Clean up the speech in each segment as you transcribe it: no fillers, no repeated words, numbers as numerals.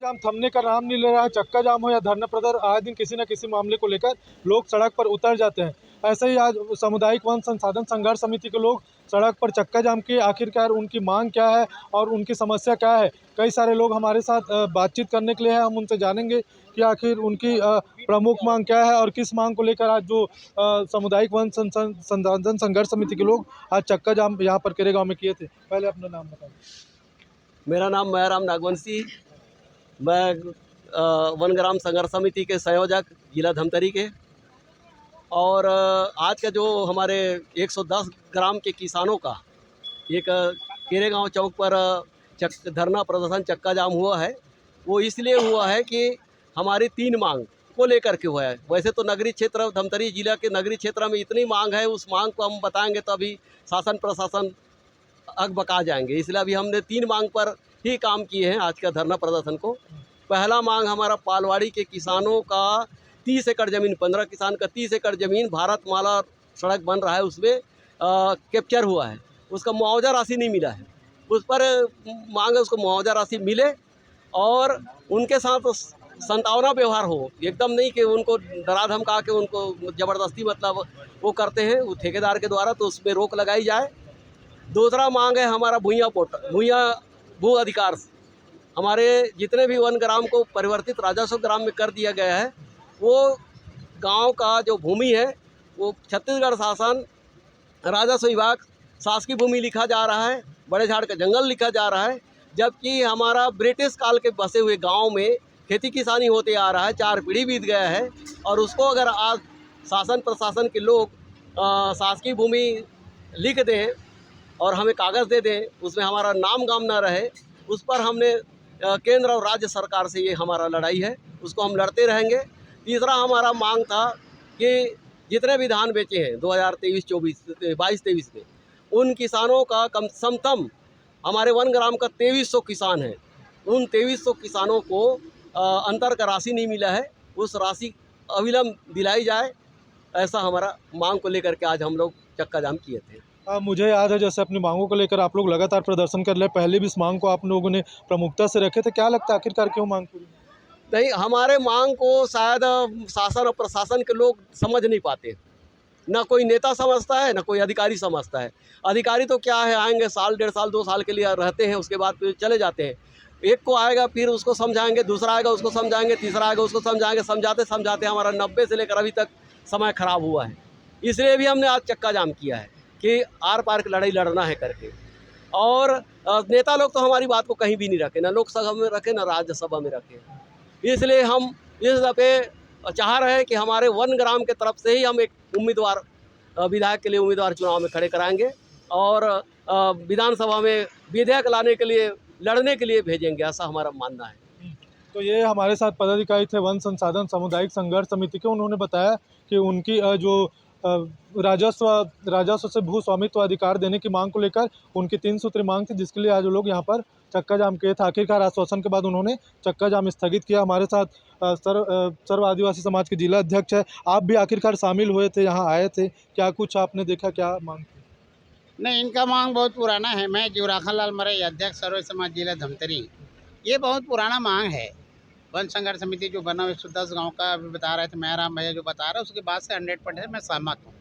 काम थमने का नाम नहीं ले रहा है। चक्का जाम हो या धरना प्रदर्शन, आए दिन किसी न किसी मामले को लेकर लोग सड़क पर उतर जाते हैं। ऐसे ही आज सामुदायिक वन संसाधन संघर्ष समिति के लोग सड़क पर चक्का जाम किए। आखिरकार उनकी मांग क्या है और उनकी समस्या क्या है, कई सारे लोग हमारे साथ बातचीत करने के लिए हैं। हम उनसे जानेंगे कि आखिर उनकी प्रमुख मांग क्या है और किस मांग को लेकर आज जो सामुदायिक वन संसाधन संघर्ष समिति के लोग आज चक्का जाम यहाँ पर केरे गाँव में किए थे। पहले अपना नाम बताइए। मेरा नाम महराम नागवंशी, मैं वनग्राम संघर्ष समिति के संयोजक जिला धमतरी के। और आज का जो हमारे 110 ग्राम के किसानों का एक केरे गाँव चौक पर धरना प्रदर्शन चक्का जाम हुआ है, वो इसलिए हुआ है कि हमारी 3 मांग को लेकर के हुआ है। वैसे तो नगरीय क्षेत्र धमतरी जिला के नगरीय क्षेत्र में इतनी मांग है, उस मांग को हम बताएंगे तो अभी शासन प्रशासन अकबका जाएंगे, इसलिए अभी हमने 3 मांग पर ही काम किए हैं आज का धरना प्रदर्शन को। पहला मांग हमारा पालवाड़ी के किसानों का 30 एकड़ ज़मीन, 15 किसान का 30 एकड़ ज़मीन भारतमाला सड़क बन रहा है, उसमें कैप्चर हुआ है, उसका मुआवजा राशि नहीं मिला है। उस पर मांग है उसको मुआवजा राशि मिले और उनके साथ संतावना व्यवहार हो, एकदम नहीं कि उनको डरा धमका के उनको ज़बरदस्ती मतलब वो करते हैं वो ठेकेदार के द्वारा, तो उसमें रोक लगाई जाए। दूसरा मांग है हमारा भूया भू अधिकार। हमारे जितने भी वन ग्राम को परिवर्तित राजस्व ग्राम में कर दिया गया है, वो गांव का जो भूमि है वो छत्तीसगढ़ शासन राजस्व विभाग शासकीय भूमि लिखा जा रहा है, बड़े झाड़ का जंगल लिखा जा रहा है, जबकि हमारा ब्रिटिश काल के बसे हुए गांव में खेती किसानी होते आ रहा है, 4 पीढ़ी बीत गया है। और उसको अगर आज शासन प्रशासन के लोग शासकीय भूमि लिख दें और हमें कागज़ दे दें, उसमें हमारा नाम गाम ना रहे, उस पर हमने केंद्र और राज्य सरकार से ये हमारा लड़ाई है, उसको हम लड़ते रहेंगे। तीसरा हमारा मांग था कि जितने भी धान बेचे हैं 2023-22 में, उन किसानों का कम समतम हमारे वन ग्राम का 2300 किसान है, उन 2300 किसानों को अंतर का राशि नहीं मिला है, उस राशि अविलंब दिलाई जाए। ऐसा हमारा मांग को लेकर के आज हम लोग चक्का जाम किए थे। मुझे याद है जैसे अपनी मांगों को लेकर आप लोग लगातार प्रदर्शन कर रहे हैं, पहले भी इस मांग को आप लोगों ने प्रमुखता से रखे थे। क्या लगता है आखिरकार क्यों मांग पूरी नहीं, हमारे मांग को शायद शासन और प्रशासन के लोग समझ नहीं पाते, ना कोई नेता समझता है ना कोई अधिकारी समझता है। अधिकारी तो क्या है, आएंगे साल 1.5 साल 2 साल के लिए रहते हैं, उसके बाद फिर चले जाते हैं। एक को आएगा फिर उसको समझाएंगे, दूसरा आएगा उसको समझाएंगे, तीसरा आएगा उसको समझाएंगे, समझाते समझाते हमारा 90 से लेकर अभी तक समय खराब हुआ है। इसलिए भी हमने आज चक्का जाम किया है कि आर पार की लड़ाई लड़ना है करके। और नेता लोग तो हमारी बात को कहीं भी नहीं रखे, ना लोकसभा में रखे ना राज्यसभा में रखे। इसलिए हम इस दफ़े चाह रहे हैं कि हमारे वन ग्राम के तरफ से ही हम एक उम्मीदवार विधायक के लिए उम्मीदवार चुनाव में खड़े कराएंगे और विधानसभा में विधेयक लाने के लिए लड़ने के लिए भेजेंगे, ऐसा हमारा मानना है। तो ये हमारे साथ पदाधिकारी थे वन संसाधन सामुदायिक संघर्ष समिति के। उन्होंने बताया कि उनकी जो राजस्व से भू स्वामित्व अधिकार देने की मांग को लेकर उनकी 3 सूत्री मांग थी, जिसके लिए आज लोग यहाँ पर चक्का जाम किए थे। आखिरकार आश्वासन के बाद उन्होंने चक्का जाम स्थगित किया। हमारे साथ सर्व आदिवासी समाज के जिला अध्यक्ष है, आप भी आखिरकार शामिल हुए थे, यहाँ आए थे, क्या कुछ आपने देखा, क्या मांग थी? नहीं, इनका मांग बहुत पुराना है। मैं जीवराखन लाल मरई, अध्यक्ष सर्व समाज जिला धमतरी। ये बहुत पुराना मांग है। वन संघर्ष समिति जो बना 110 गांव का अभी बता रहे थे महराम भैया जो बता रहे हैं, उसके बाद से 100% मैं सहमत हूँ।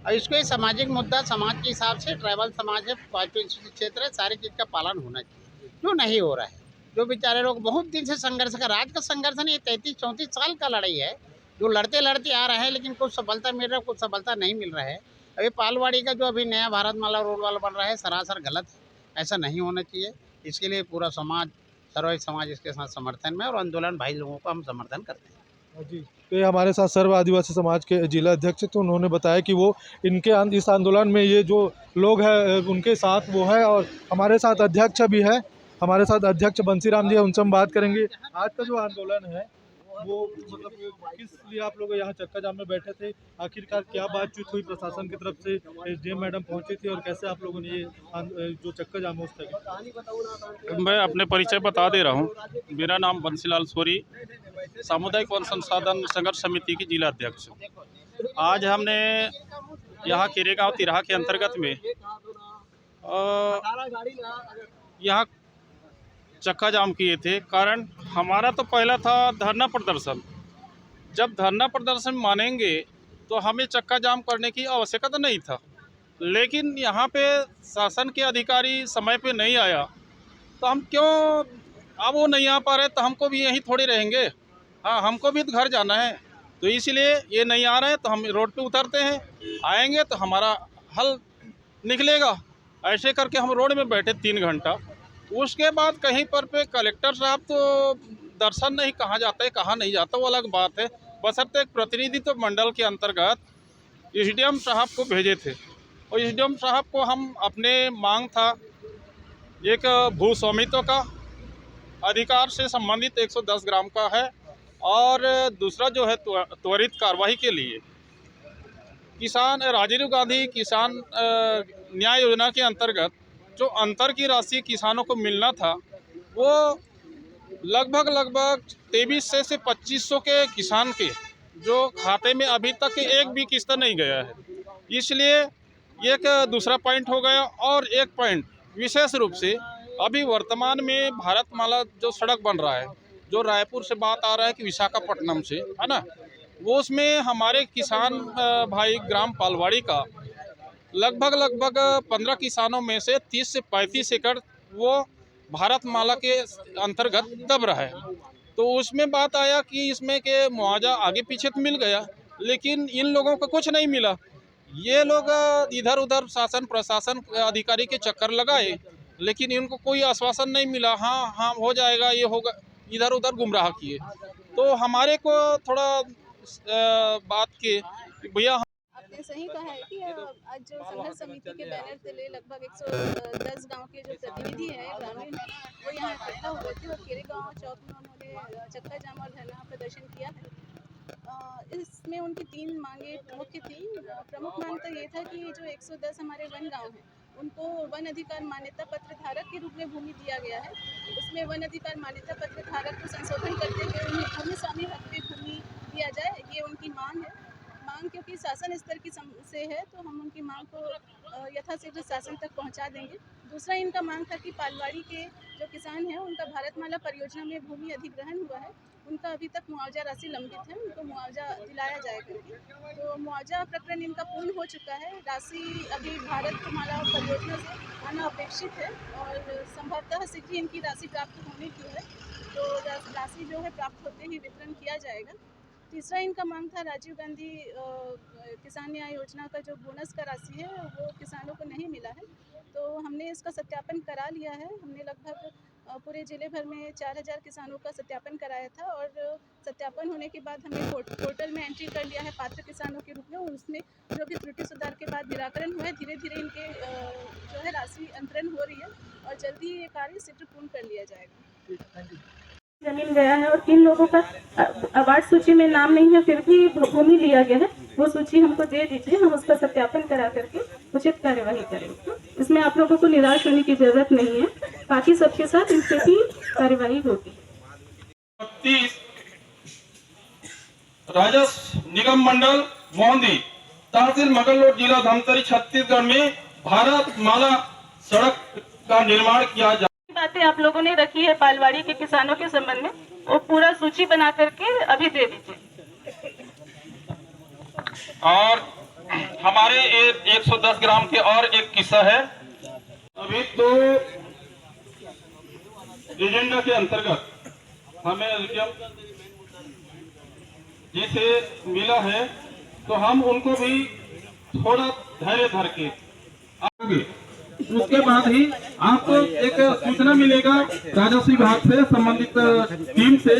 और इसको एक सामाजिक मुद्दा, समाज के हिसाब से ट्राइबल समाज है, 5 क्षेत्र है, सारी चीज़ का पालन होना चाहिए, जो नहीं हो रहा है। जो बेचारे लोग बहुत दिन से संघर्ष कर, आज का संघर्ष नहीं, 33-34 साल का लड़ाई है, जो लड़ते लड़ते आ रहे हैं, लेकिन कुछ सफलता मिल रहा है, कुछ सफलता नहीं मिल रहा है। अभी पालवाड़ी का जो अभी नया भारतमाला रोड वाला बन रहा है, सरासर गलत है, ऐसा नहीं होना चाहिए। इसके लिए पूरा समाज, सर्व समाज इसके साथ समर्थन में, और आंदोलन भाई लोगों को हम समर्थन करते हैं। जी, तो ये हमारे साथ सर्व आदिवासी समाज के जिला अध्यक्ष, तो उन्होंने बताया कि वो इस आंदोलन में ये जो लोग हैं उनके साथ वो है। और हमारे साथ अध्यक्ष भी है, हमारे साथ अध्यक्ष बंसीराम जी है, उनसे हम बात करेंगे। आज का जो आंदोलन है वो मतलब किस लिए आप लोग यहाँ चक्का जाम में बैठे थे, आखिरकार क्या बातचीत हुई प्रशासन की तरफ से, एसडीएम मैडम पहुंची थी, और कैसे आप लोगों ने ये जो चक्का जाम है उसका? मैं अपने परिचय बता दे रहा हूँ। मेरा नाम बंसीलाल सोरी, सामुदायिक वन संसाधन संघर्ष समिति की जिला अध्यक्ष। आज हमने यहाँ केरे गाँव तिराहा के अंतर्गत में यहाँ चक्का जाम किए थे। कारण हमारा तो पहला था धरना प्रदर्शन। जब धरना प्रदर्शन मानेंगे तो हमें चक्का जाम करने की आवश्यकता नहीं था, लेकिन यहाँ पे शासन के अधिकारी समय पे नहीं आया तो हम क्यों, अब वो नहीं आ पा रहे तो हमको भी यहीं थोड़े रहेंगे। हाँ, हमको भी तो घर जाना है, तो इसलिए ये नहीं आ रहे हैं तो हम रोड पे उतरते हैं, आएंगे तो हमारा हल निकलेगा। ऐसे करके हम रोड में बैठे 3 घंटा। उसके बाद कहीं पर पे कलेक्टर साहब तो दर्शन नहीं, कहाँ जाता है कहाँ नहीं जाता वो अलग बात है, बशर्ते एक प्रतिनिधित्व मंडल के अंतर्गत एसडीएम साहब को भेजे थे। और एसडीएम साहब को हम अपने मांग था एक भू स्वामित्व का अधिकार से संबंधित 110 ग्राम का है, और दूसरा जो है त्वरित कार्रवाई के लिए किसान राजीव गांधी किसान न्याय योजना के अंतर्गत जो अंतर की राशि किसानों को मिलना था वो लगभग 2300 से 2500 के किसान के जो खाते में अभी तक एक भी किस्त नहीं गया है। इसलिए एक दूसरा पॉइंट हो गया। और एक पॉइंट विशेष रूप से अभी वर्तमान में भारतमाला जो सड़क बन रहा है, जो रायपुर से बात आ रहा है कि विशाखापट्टनम से, है ना, वो उसमें हमारे किसान भाई ग्राम पालवाड़ी का लगभग 15 किसानों में से 30 से 35 एकड़ वो भारतमाला के अंतर्गत दब रहा है। तो उसमें बात आया कि इसमें के मुआवजा आगे पीछे तो मिल गया, लेकिन इन लोगों को कुछ नहीं मिला। ये लोग इधर उधर शासन प्रशासन अधिकारी के चक्कर लगाए, लेकिन इनको कोई आश्वासन नहीं मिला। हाँ हाँ हो जाएगा, ये होगा, इधर उधर गुमराह किए। तो हमारे को थोड़ा बात के भैया आपने सही कहा है कि आज जो संघर्ष समिति के बैनर तले लगभग 110 गांव के जो प्रतिनिधि हैं ग्रामीण, वो यहाँ इकट्ठा हुए थे और खेरे गांव चौक में उन्होंने चक्का जाम और धरना प्रदर्शन किया है। इसमें उनकी 3 मांगे मुख्य थी। प्रमुख मांग तो ये था कि जो 110 हमारे वन गाँव हैं उनको वन अधिकार मान्यता पत्र धारक के रूप में भूमि दिया गया है। उसमें वन अधिकार मान्यता पत्र धारक को संशोधन करते हुए उन्हें भूमि स्वामी हक पे भूमि दिया जाए, ये उनकी मांग है। मांग क्योंकि शासन स्तर की से है तो हम उनकी मांग को यथाशीघ्र शासन तक पहुंचा देंगे। दूसरा इनका मांग था कि पालवाड़ी के जो किसान हैं उनका भारतमाला परियोजना में भूमि अधिग्रहण हुआ है, उनका अभी तक मुआवजा राशि लंबित है, उनको मुआवजा दिलाया जाए करके। तो मुआवजा प्रकरण इनका पूर्ण हो चुका है, राशि अभी भारतमाला परियोजना से आना अपेक्षित है और संभवतः शीघ्र इनकी राशि प्राप्त होने की है, तो राशि जो है प्राप्त होते ही वितरण किया जाएगा। तीसरा इनका मांग था राजीव गांधी किसान न्याय योजना का जो बोनस का राशि है वो किसानों को नहीं मिला है, तो हमने इसका सत्यापन करा लिया है। हमने लगभग पूरे ज़िले भर में 4000 किसानों का सत्यापन कराया था और सत्यापन होने के बाद हमने पोर्टल में एंट्री कर लिया है पात्र किसानों के रूप में। उसमें जो भी त्रुटि सुधार के बाद निराकरण हुआ है, धीरे धीरे इनके जो है राशि अंतरण हो रही है और जल्दी ये कार्य शीघ्र पूर्ण कर लिया जाएगा। जमीन गया है और किन लोगों का अवार्ड सूची में नाम नहीं है फिर भी भूमि लिया गया है, वो सूची हमको दे दीजिए, हम उसका सत्यापन करा करके उचित कार्यवाही करेंगे। इसमें आप लोगों को निराश होने की जरूरत नहीं है, बाकी सबके साथ इनसे भी कार्यवाही होगी। राजस्व निगम मंडल मोहंदी, तहसील मगललोड, जिला धमतरी, छत्तीसगढ़ में भारतमाला सड़क का निर्माण किया जा। बातें आप लोगों ने रखी है पालवाड़ी के किसानों के संबंध में, वो पूरा सूची बना करके अभी दे दीजिए। और हमारे 110 ग्राम के और एक किस्सा है। अभी तो एजेंडा के अंतर्गत हमें जिसे मिला है तो हम उनको भी थोड़ा धैर्य धर के आगे, उसके बाद ही आपको एक सूचना मिलेगा राजस्व विभाग से संबंधित टीम से।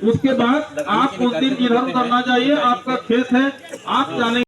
उसके बाद आप उस दिन इधर उधर ना जाइए, आपका खेत है, आप जाने